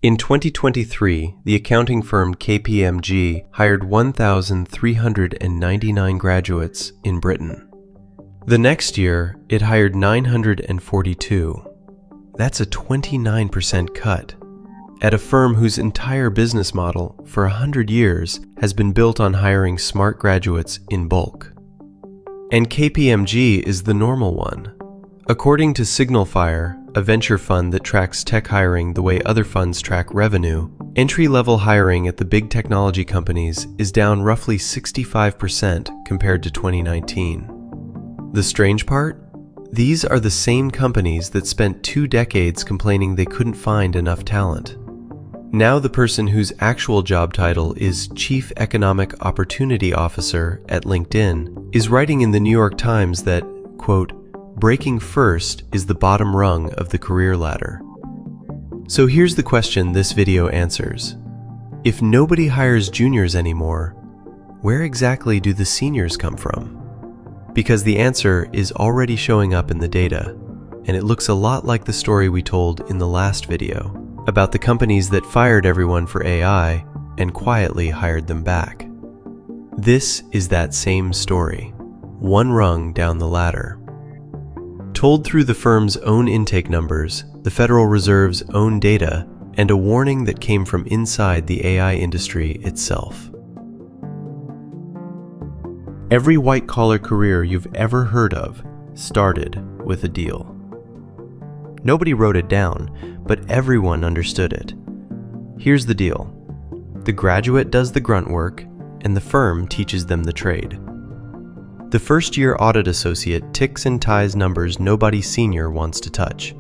In 2023, the accounting firm KPMG hired 1,399 graduates in Britain. The next year, it hired 942. That's a 29% cut, at a firm whose entire business model for 100 years has been built on hiring smart graduates in bulk. And KPMG is the normal one. According to SignalFire, a venture fund that tracks tech hiring the way other funds track revenue, entry-level hiring at the big technology companies is down roughly 65% compared to 2019. The strange part? These are the same companies that spent 2 decades complaining they couldn't find enough talent. Now the person whose actual job title is Chief Economic Opportunity Officer at LinkedIn is writing in the New York Times that, quote, breaking first is the bottom rung of the career ladder. So here's the question this video answers. If nobody hires juniors anymore, where exactly do the seniors come from? Because the answer is already showing up in the data, and it looks a lot like the story we told in the last video about the companies that fired everyone for AI and quietly hired them back. This is that same story, one rung down the ladder. Told through the firm's own intake numbers, the Federal Reserve's own data, and a warning that came from inside the AI industry itself. Every white-collar career you've ever heard of started with a deal. Nobody wrote it down, but everyone understood it. Here's the deal. The graduate does the grunt work, and the firm teaches them the trade. The first-year audit associate ticks and ties numbers nobody senior wants to touch.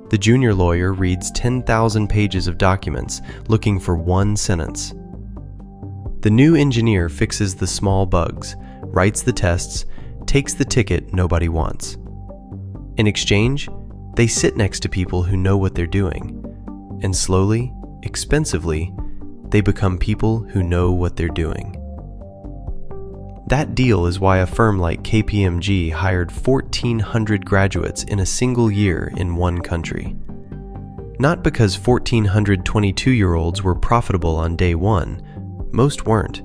The junior lawyer reads 10,000 pages of documents looking for one sentence. The new engineer fixes the small bugs, writes the tests, takes the ticket nobody wants. In exchange, they sit next to people who know what they're doing, and slowly, expensively, they become people who know what they're doing. That deal is why a firm like KPMG hired 1,400 graduates in a single year in one country. Not because 1,400 22-year-olds were profitable on day one, most weren't.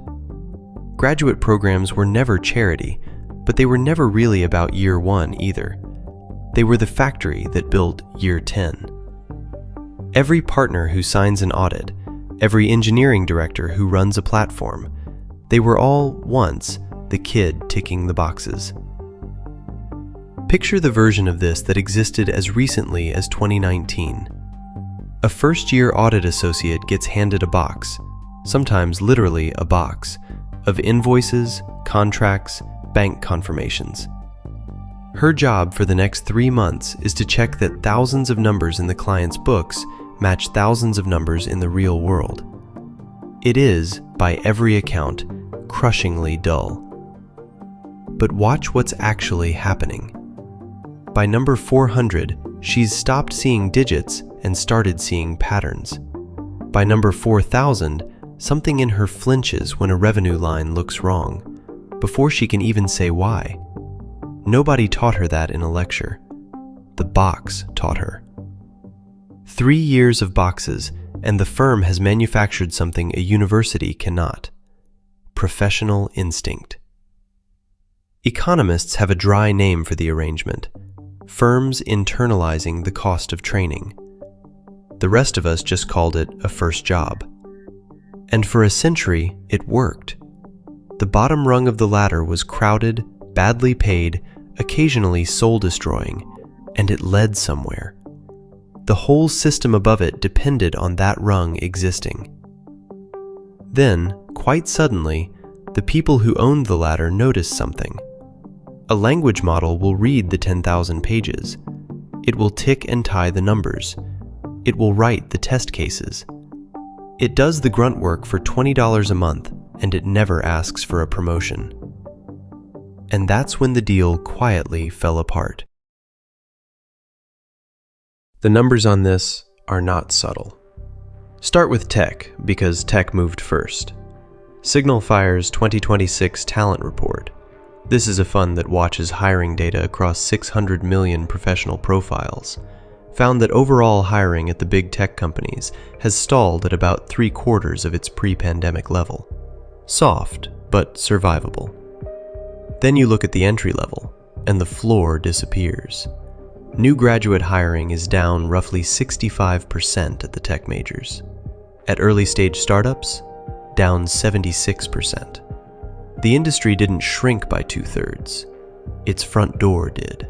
Graduate programs were never charity, but they were never really about year one either. They were the factory that built year 10. Every partner who signs an audit, every engineering director who runs a platform, they were all once the kid ticking the boxes. Picture the version of this that existed as recently as 2019. A first-year audit associate gets handed a box, sometimes literally a box, of invoices, contracts, bank confirmations. Her job for the next 3 months is to check that thousands of numbers in the client's books match thousands of numbers in the real world. It is, by every account, crushingly dull. But watch what's actually happening. By number 400, she's stopped seeing digits and started seeing patterns. By number 4,000, something in her flinches when a revenue line looks wrong, before she can even say why. Nobody taught her that in a lecture. The box taught her. 3 years of boxes, and the firm has manufactured something a university cannot. Professional instinct. Economists have a dry name for the arrangement: firms internalizing the cost of training. The rest of us just called it a first job. And for a century, it worked. The bottom rung of the ladder was crowded, badly paid, occasionally soul-destroying, and it led somewhere. The whole system above it depended on that rung existing. Then, quite suddenly, the people who owned the ladder noticed something. A language model will read the 10,000 pages. It will tick and tie the numbers. It will write the test cases. It does the grunt work for $20 a month, and it never asks for a promotion. And that's when the deal quietly fell apart. The numbers on this are not subtle. Start with tech, because tech moved first. SignalFire's 2026 Talent Report. This is a fund that watches hiring data across 600 million professional profiles, found that overall hiring at the big tech companies has stalled at about 3/4 of its pre-pandemic level. Soft, but survivable. Then you look at the entry level, and the floor disappears. New graduate hiring is down roughly 65% at the tech majors. At early-stage startups, down 76%. The industry didn't shrink by 2/3. Its front door did.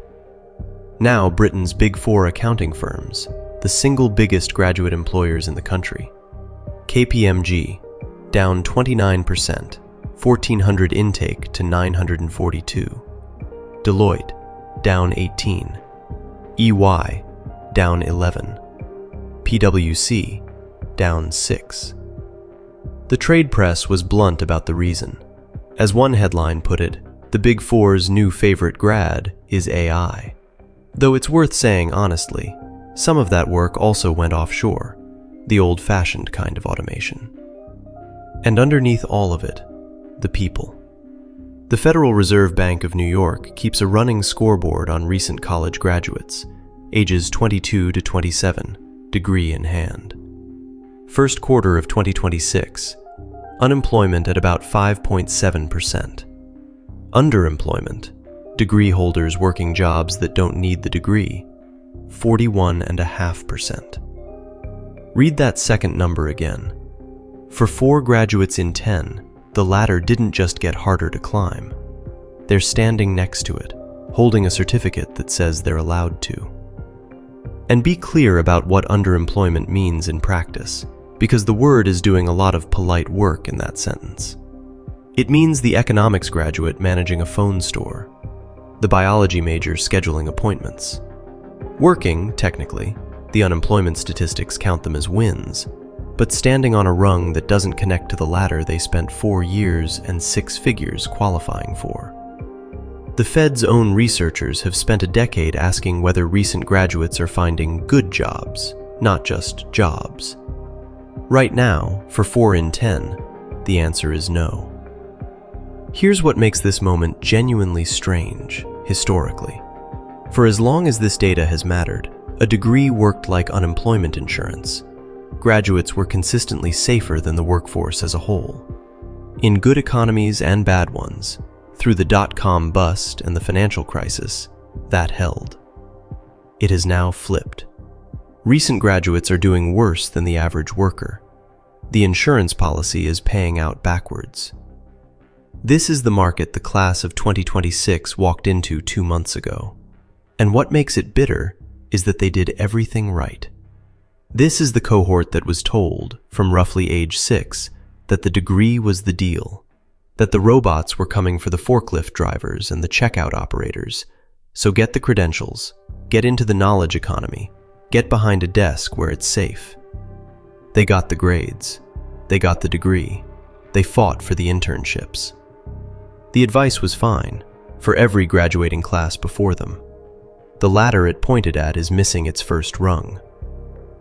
Now, Britain's Big Four accounting firms, the single biggest graduate employers in the country. KPMG, down 29%, 1,400 intake to 942. Deloitte, down 18. EY, down 11. PwC, down 6. The trade press was blunt about the reason. As one headline put it, the Big Four's new favorite grad is AI. Though it's worth saying honestly, some of that work also went offshore, the old-fashioned kind of automation. And underneath all of it, the people. The Federal Reserve Bank of New York keeps a running scoreboard on recent college graduates, ages 22 to 27, degree in hand. First quarter of 2026, unemployment at about 5.7%. Underemployment, degree holders working jobs that don't need the degree, 41.5%. Read that second number again. For 4 graduates in 10, the ladder didn't just get harder to climb. They're standing next to it, holding a certificate that says they're allowed to. And be clear about what underemployment means in practice, because the word is doing a lot of polite work in that sentence. It means the economics graduate managing a phone store, the biology major scheduling appointments. Working, technically, the unemployment statistics count them as wins, but standing on a rung that doesn't connect to the ladder they spent 4 years and 6 figures qualifying for. The Fed's own researchers have spent a decade asking whether recent graduates are finding good jobs, not just jobs. Right now, for 4 in 10, the answer is no. Here's what makes this moment genuinely strange, historically. For as long as this data has mattered, a degree worked like unemployment insurance. Graduates were consistently safer than the workforce as a whole. In good economies and bad ones, through the dot-com bust and the financial crisis, that held. It has now flipped. Recent graduates are doing worse than the average worker. The insurance policy is paying out backwards. This is the market the class of 2026 walked into 2 months ago. And what makes it bitter is that they did everything right. This is the cohort that was told, from roughly age 6, that the degree was the deal, that the robots were coming for the forklift drivers and the checkout operators. So get the credentials, get into the knowledge economy, get behind a desk where it's safe. They got the grades, they got the degree, they fought for the internships. The advice was fine, for every graduating class before them. The ladder it pointed at is missing its first rung.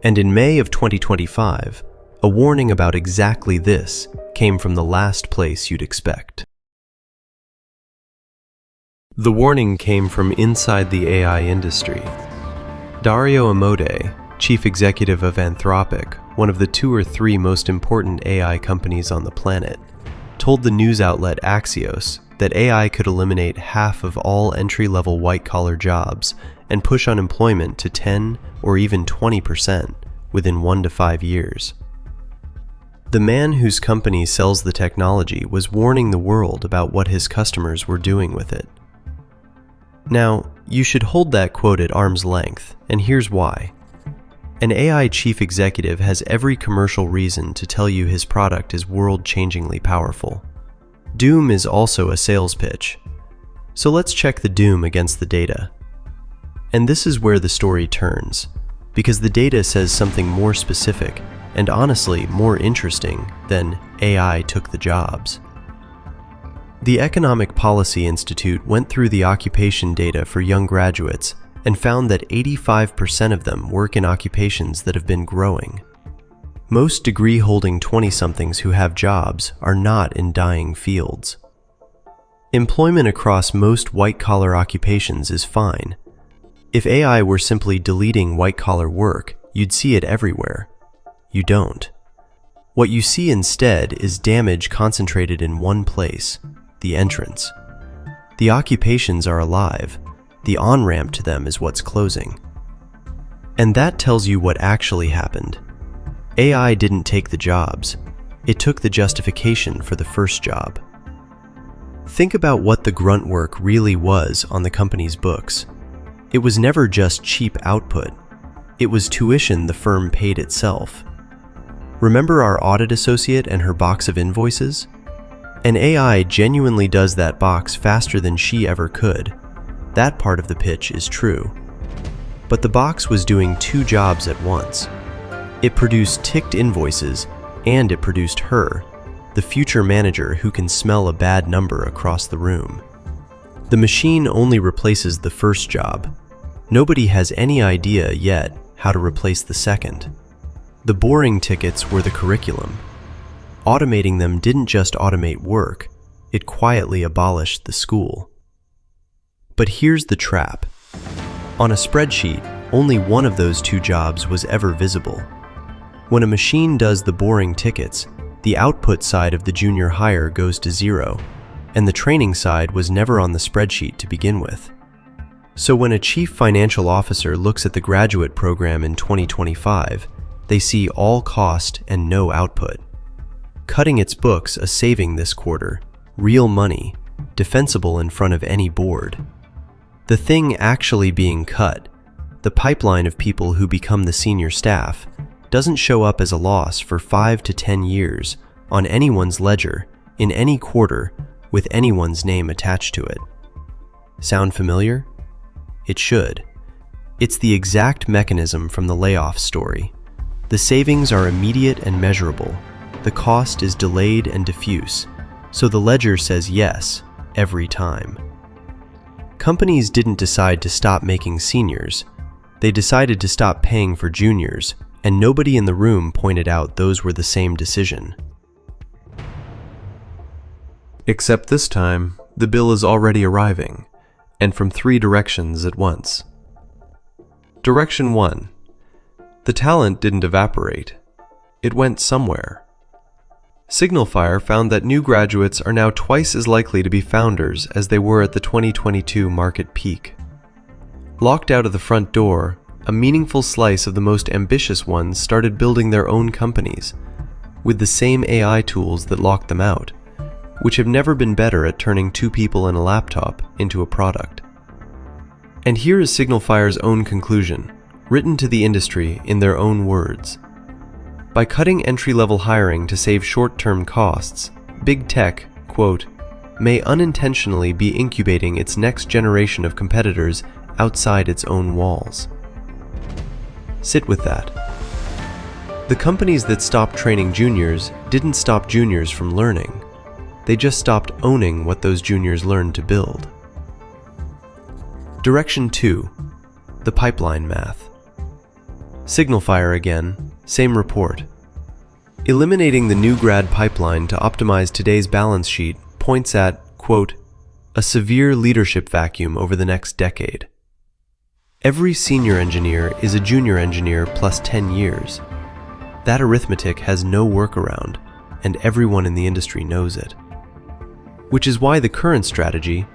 And in May of 2025, a warning about exactly this came from the last place you'd expect. The warning came from inside the AI industry. Dario Amodei, chief executive of Anthropic, one of the 2 or 3 most important AI companies on the planet, told the news outlet Axios that AI could eliminate half of all entry-level white-collar jobs and push unemployment to 10 or even 20% within 1 to 5 years. The man whose company sells the technology was warning the world about what his customers were doing with it. Now, you should hold that quote at arm's length, and here's why. An AI chief executive has every commercial reason to tell you his product is world-changingly powerful. Doom is also a sales pitch. So let's check the doom against the data. And this is where the story turns, because the data says something more specific and honestly more interesting than AI took the jobs. The Economic Policy Institute went through the occupation data for young graduates and found that 85% of them work in occupations that have been growing. Most degree-holding 20-somethings who have jobs are not in dying fields. Employment across most white-collar occupations is fine, If AI were simply deleting white-collar work, you'd see it everywhere. You don't. What you see instead is damage concentrated in one place, the entrance. The occupations are alive. The on-ramp to them is what's closing. And that tells you what actually happened. AI didn't take the jobs. It took the justification for the first job. Think about what the grunt work really was on the company's books. It was never just cheap output. It was tuition the firm paid itself. Remember our audit associate and her box of invoices? An AI genuinely does that box faster than she ever could. That part of the pitch is true. But the box was doing two jobs at once. It produced ticked invoices, and it produced her, the future manager who can smell a bad number across the room. The machine only replaces the first job. Nobody has any idea yet how to replace the second. The boring tickets were the curriculum. Automating them didn't just automate work, it quietly abolished the school. But here's the trap. On a spreadsheet, only one of those two jobs was ever visible. When a machine does the boring tickets, the output side of the junior hire goes to zero, and the training side was never on the spreadsheet to begin with. So when a chief financial officer looks at the graduate program in 2025, they see all cost and no output. Cutting its books a saving this quarter, real money, defensible in front of any board. The thing actually being cut, the pipeline of people who become the senior staff, doesn't show up as a loss for 5 to 10 years on anyone's ledger, in any quarter, with anyone's name attached to it. Sound familiar? It should. It's the exact mechanism from the layoff story. The savings are immediate and measurable. The cost is delayed and diffuse, so the ledger says yes every time. Companies didn't decide to stop making seniors. They decided to stop paying for juniors, and nobody in the room pointed out those were the same decision. Except this time, the bill is already arriving, and from 3 directions at once. Direction 1. The talent didn't evaporate. It went somewhere. SignalFire found that new graduates are now twice as likely to be founders as they were at the 2022 market peak. Locked out of the front door, a meaningful slice of the most ambitious ones started building their own companies, with the same AI tools that locked them out, which have never been better at turning 2 people and a laptop into a product. And here is SignalFire's own conclusion, written to the industry in their own words. By cutting entry-level hiring to save short-term costs, big tech, quote, may unintentionally be incubating its next generation of competitors outside its own walls. Sit with that. The companies that stopped training juniors didn't stop juniors from learning. They just stopped owning what those juniors learned to build. Direction 2. The pipeline math. SignalFire again, same report. Eliminating the new grad pipeline to optimize today's balance sheet points at, quote, a severe leadership vacuum over the next decade. Every senior engineer is a junior engineer plus 10 years. That arithmetic has no workaround, and everyone in the industry knows it. Which is why the current strategy,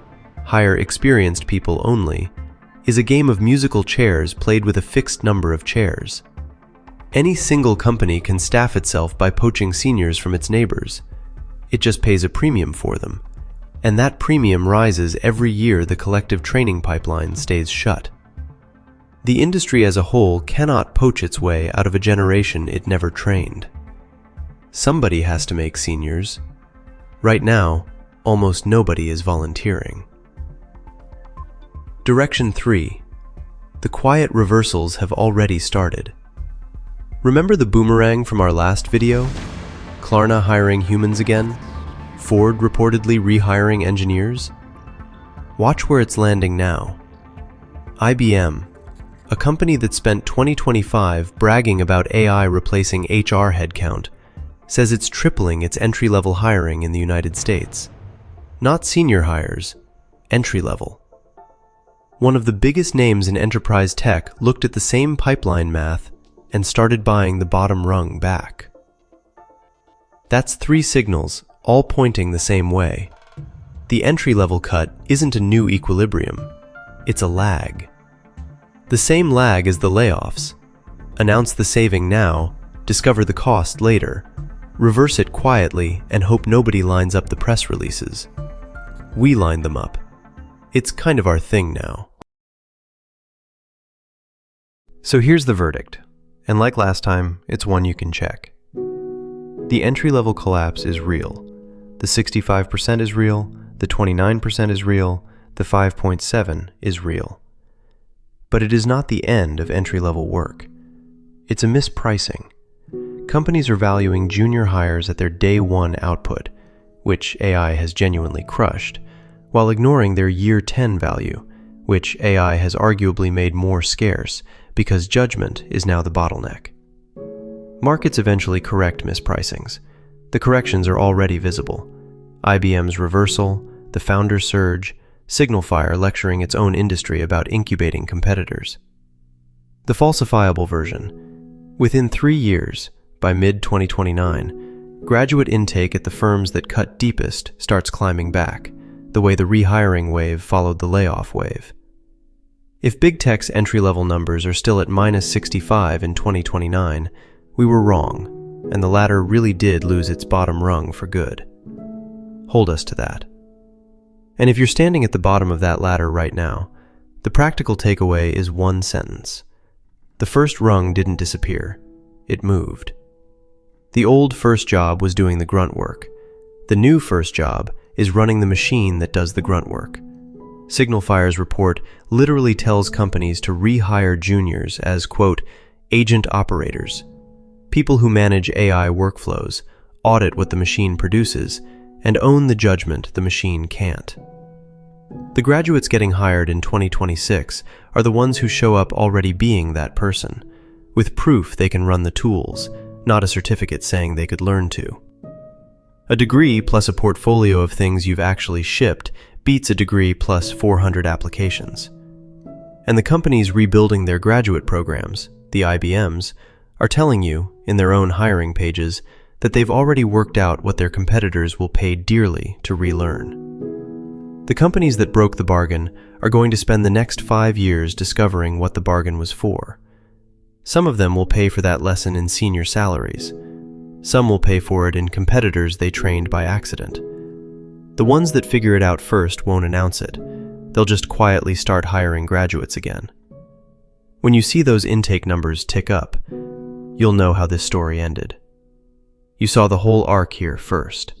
hire experienced people only, is a game of musical chairs played with a fixed number of chairs. Any single company can staff itself by poaching seniors from its neighbors. It just pays a premium for them, and that premium rises every year the collective training pipeline stays shut. The industry as a whole cannot poach its way out of a generation it never trained. Somebody has to make seniors. Right now, almost nobody is volunteering. Direction 3. The quiet reversals have already started. Remember the boomerang from our last video? Klarna hiring humans again? Ford reportedly rehiring engineers? Watch where it's landing now. IBM, a company that spent 2025 bragging about AI replacing HR headcount, says it's tripling its entry-level hiring in the United States. Not senior hires, entry-level. One of the biggest names in enterprise tech looked at the same pipeline math and started buying the bottom rung back. That's 3 signals, all pointing the same way. The entry-level cut isn't a new equilibrium, it's a lag. The same lag as the layoffs. Announce the saving now, discover the cost later, reverse it quietly, and hope nobody lines up the press releases. We line them up. It's kind of our thing now. So here's the verdict, and like last time, it's one you can check. The entry-level collapse is real. The 65% is real, the 29% is real, the 5.7% is real. But it is not the end of entry-level work. It's a mispricing. Companies are valuing junior hires at their day one output, which AI has genuinely crushed, while ignoring their year 10 value, which AI has arguably made more scarce because judgment is now the bottleneck. Markets eventually correct mispricings. The corrections are already visible. IBM's reversal, the founder surge, SignalFire lecturing its own industry about incubating competitors. The falsifiable version. Within 3 years, by mid-2029, graduate intake at the firms that cut deepest starts climbing back, the way the rehiring wave followed the layoff wave. If big tech's entry-level numbers are still at -65 in 2029, we were wrong, and the ladder really did lose its bottom rung for good. Hold us to that. And if you're standing at the bottom of that ladder right now, the practical takeaway is one sentence. The first rung didn't disappear, it moved. The old first job was doing the grunt work. The new first job is running the machine that does the grunt work. SignalFire's report literally tells companies to rehire juniors as, quote, agent operators, people who manage AI workflows, audit what the machine produces, and own the judgment the machine can't. The graduates getting hired in 2026 are the ones who show up already being that person, with proof they can run the tools, not a certificate saying they could learn to. A degree plus a portfolio of things you've actually shipped beats a degree plus 400 applications. And the companies rebuilding their graduate programs, the IBMs, are telling you, in their own hiring pages, that they've already worked out what their competitors will pay dearly to relearn. The companies that broke the bargain are going to spend the next 5 years discovering what the bargain was for. Some of them will pay for that lesson in senior salaries. Some will pay for it in competitors they trained by accident. The ones that figure it out first won't announce it. They'll just quietly start hiring graduates again. When you see those intake numbers tick up, you'll know how this story ended. You saw the whole arc here first.